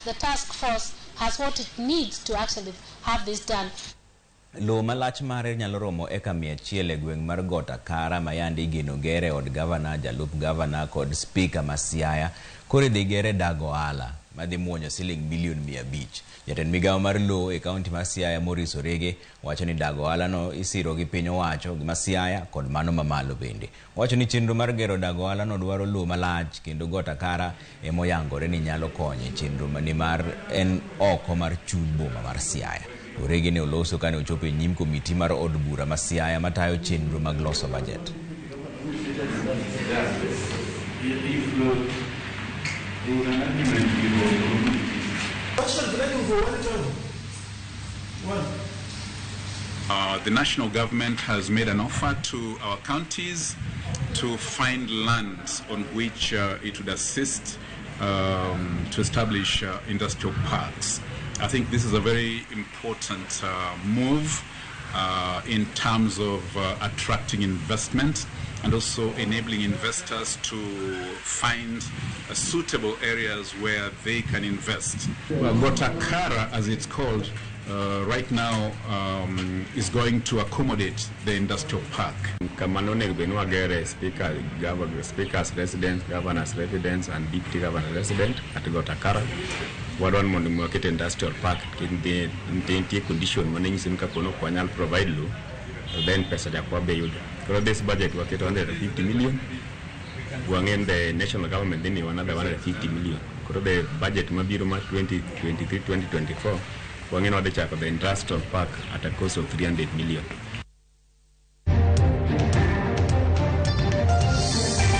The task force has what it needs to actually have this done. Lo malach mare nyalo romo eka 100 e gweng' mar Got Akara mayandi igeno gere od gavana, jalup gavana kod speaker ma Siaya. Koro idhi gere dag ohala madhi muonyo siling milion 500. Jatend migawo mar lo e kaunti ma Siaya Maurice Orege wacho ni dag ohala no isiro gi piny owacho ma Siaya kod mano mamalo bende. Wacho ni chenro mar gero dag ohala no dwaro lo malach kendo Got Akara emoyangore ni nyalo konyo chenro mani mar en oko mar chuny boma mar Siaya. Orege ne oloso kane ochopo e nyim komiti mar od bura ma Siaya matayo chenro mag loso budget. The national government has made an offer to our counties to find lands on which it would assist to establish industrial parks. I think this is a very important move in terms of attracting investment and also enabling investors to find suitable areas where they can invest. Well, Got Akara, as it's called, right now is going to accommodate the industrial park. Speaker's residence, governor's residence, and deputy governor's residence at Got Akara. Wadon mondo market industrial park in the condition managing simka kono kwanyal provide lo then pesa ja kwa beyud. So this budget was 150 million. Wangen the national government then another 150 million. So the budget mabiro ma 2023-2024 wangen wade chako the industrial park at a cost of 300 million.